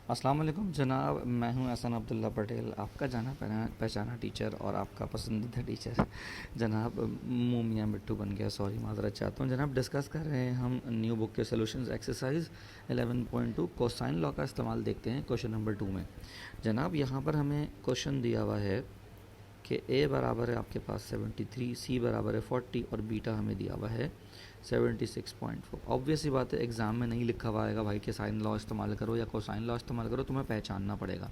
अस्सलाम वालेकुम जनाब, मैं हूं एहसन अब्दुल्ला पटेल, आपका जाना पहचाना टीचर और आपका पसंदीदा टीचर। जनाब मुंह मियाँ मिट्टू बन गया, सॉरी माज़रत चाहता हूँ। जनाब डिस्कस कर रहे हैं हम न्यू बुक के सॉल्यूशंस एक्सरसाइज 11.2 कोसाइन लॉ का इस्तेमाल देखते हैं क्वेश्चन नंबर 2 में। जनाब यहाँ पर हमें क्वेश्चन दिया हुआ है कि ए बराबर है आपके पास 73, सी बराबर है 40 और बीटा हमें दिया हुआ है 76.4। ऑब्वियस ही बात है, एग्ज़ाम में नहीं लिखा हुआ आएगा भाई कि साइन लॉ इस्तेमाल करो या कोसाइन लॉ इस्तेमाल करो, तुम्हें पहचानना पड़ेगा।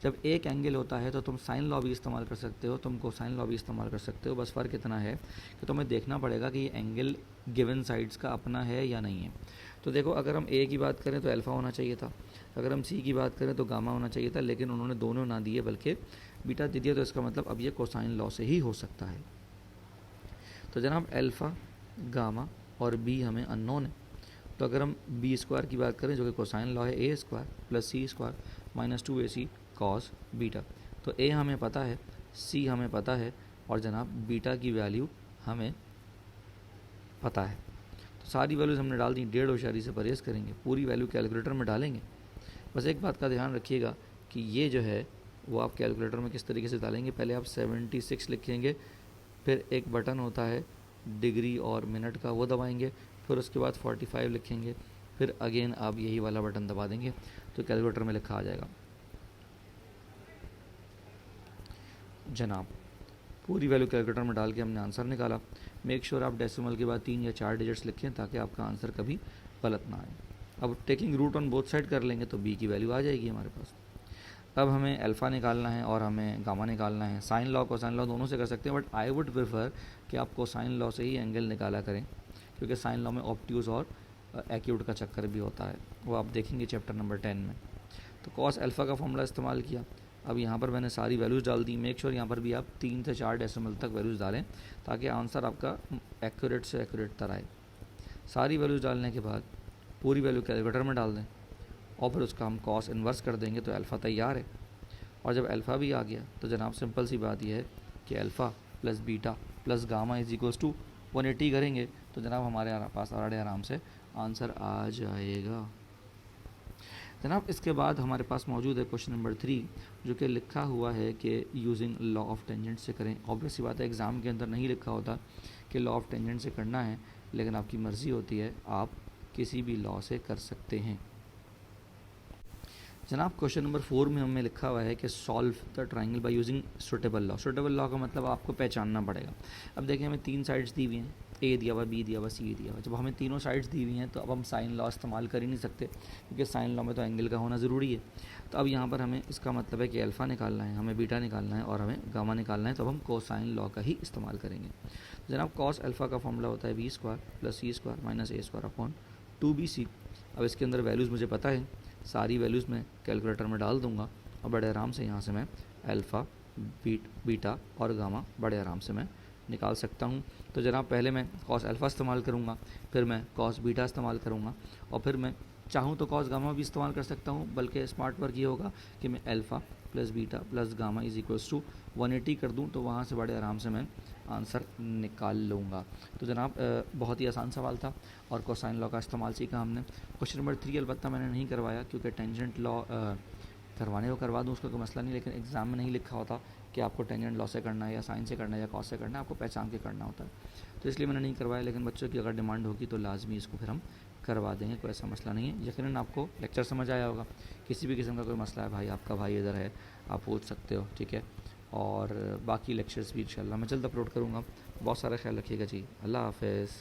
जब एक एंगल होता है तो तुम साइन लॉ भी इस्तेमाल कर सकते हो, तुम कोसाइन लॉ भी इस्तेमाल कर सकते हो। बस फ़र्क इतना है कि तुम्हें देखना पड़ेगा कि ये एंगल गिवन साइड्स का अपना है या नहीं है। तो देखो, अगर हम ए की बात करें तो अल्फ़ा होना चाहिए था, अगर हम सी की बात करें तो गामा होना चाहिए था, लेकिन उन्होंने दोनों ना दिए बल्कि बीटा दे दिया। तो इसका मतलब अब ये कोसाइन लॉ से ही हो सकता है। तो जनाब अल्फ़ा, गामा और बी हमें अननोन है। तो अगर हम बी स्क्वायर की बात करें जो कि कोसाइन लॉ है, a square plus c square minus 2ac cos beta. तो ए हमें पता है, सी हमें पता है और जनाब बीटा की वैल्यू हमें पता है। तो सारी वैल्यूज़ हमने डाल दी। 1.5 होशियारी से परहेज़ करेंगे, पूरी वैल्यू कैलकुलेटर में डालेंगे। बस एक बात का ध्यान रखिएगा कि ये जो है वो आप कैलकुलेटर में किस तरीके से डालेंगे। पहले आप 76 लिखेंगे, फिर एक बटन होता है डिग्री और मिनट का, वो दबाएंगे, फिर उसके बाद 45 लिखेंगे, फिर अगेन आप यही वाला बटन दबा देंगे तो कैलकुलेटर में लिखा आ जाएगा। जनाब पूरी वैल्यू कैलकुलेटर में डाल के हमने आंसर निकाला। मेक श्योर आप डेसिमल के बाद 3 या 4 डिजिट्स लिखें ताकि आपका आंसर कभी गलत ना आए। अब taking root on both side कर लेंगे तो बी की वैल्यू आ जाएगी हमारे पास। अब हमें अल्फ़ा निकालना है और हमें गामा निकालना है। साइन लॉ कोसाइन लॉ दोनों से कर सकते हैं, बट आई वुड प्रेफर कि आप कोसाइन लॉ से ही एंगल निकाला करें, क्योंकि साइन लॉ में ऑब्ट्यूज़ और एक्यूट का चक्कर भी होता है, वो आप देखेंगे चैप्टर नंबर 10 में। तो कॉस अल्फ़ा का फॉर्मूला इस्तेमाल किया। अब यहाँ पर मैंने सारी वैल्यूज़ डाल दी। मेक श्योर यहाँ पर भी आप 3 से 4 डेसिमल तक वैल्यूज़ डालें ताकि आंसर आपका एक्यूरेट से एक्यूरेट तर आए। सारी वैल्यूज़ डालने के बाद पूरी वैल्यू कैलकुलेटर में डाल दें और फिर उसका हम कॉस इन्वर्स कर देंगे तो अल्फ़ा तैयार है। और जब अल्फ़ा भी आ गया तो जनाब सिंपल सी बात यह है कि alpha plus beta plus gamma is equals to 180 करेंगे तो जनाब हमारे पास बड़े आराम से आंसर आ जाएगा। जनाब इसके बाद हमारे पास मौजूद है क्वेश्चन नंबर 3, जो कि लिखा हुआ है कि यूजिंग लॉ ऑफ टेंजेंट से करें। ऑब्वियस सी बात है, एग्ज़ाम के अंदर नहीं लिखा होता कि लॉ ऑफ टेंजेंट से करना है, लेकिन आपकी मर्ज़ी होती है, आप किसी भी लॉ से कर सकते हैं। जनाब क्वेश्चन नंबर 4 में हमें लिखा हुआ है कि solve the triangle by using suitable law. Suitable law का मतलब आपको पहचानना पड़ेगा। अब देखिए, हमें 3 साइड्स दी हुई हैं, ए दिया हुआ, बी दिया हुआ, सी दिया हुआ। जब हमें तीनों साइड्स दी हुई हैं तो अब हम साइन लॉ इस्तेमाल कर ही नहीं सकते, क्योंकि साइन लॉ में तो एंगल का होना ज़रूरी है। तो अब यहाँ पर हमें इसका मतलब है कि अल्फ़ा निकालना है, हमें बीटा निकालना है और हमें गामा निकालना है, तो अब हम कोसाइन लॉ का ही इस्तेमाल करेंगे। जनाब कॉस अल्फ़ा का फॉर्मूला होता है B square plus c square minus ए स्क्वायर अपॉन 2bc। अब इसके अंदर वैल्यूज़ मुझे पता है, सारी वैल्यूज़ मैं कैलकुलेटर में डाल दूंगा और बड़े आराम से यहाँ से मैं अल्फ़ा, बीटा और गामा बड़े आराम से मैं निकाल सकता हूँ। तो जनाब पहले मैं कॉस अल्फ़ा इस्तेमाल करूँगा, फिर मैं कॉस बीटा इस्तेमाल करूँगा और फिर मैं चाहूँ तो कॉस गामा भी इस्तेमाल कर सकता हूँ, बल्कि स्मार्ट वर्क ये होगा कि मैं alpha plus beta plus gamma is equals to 180 कर दूँ, तो वहाँ से बड़े आराम से मैं आंसर निकाल लूँगा। तो जनाब बहुत ही आसान सवाल था और कोसाइन लॉ का इस्तेमाल सीखा हमने। क्वेश्चन नंबर 3 अलबत्ता मैंने नहीं करवाया, क्योंकि टेंजेंट लॉ करवाने को करवा दूँ, उसका कोई मसला नहीं, लेकिन एग्ज़ाम में नहीं लिखा होता कि आपको टेंजेंट लॉ से करना है या साइन से करना है या कॉस से करना है, आपको पहचान के करना होता है। तो इसलिए मैंने नहीं करवाया, लेकिन बच्चों की अगर डिमांड होगी तो लाजमी इसको फिर हम करवा देंगे, कोई ऐसा मसला नहीं है। यकीनन आपको लेक्चर समझ आया होगा। किसी भी किस्म का कोई मसला है भाई, आपका भाई इधर है, आप पूछ सकते हो, ठीक है। और बाकी लेक्चर्स भी इंशाल्लाह मैं जल्द अपलोड करूँगा। बहुत सारा ख्याल रखिएगा जी। अल्लाह हाफ़िज़।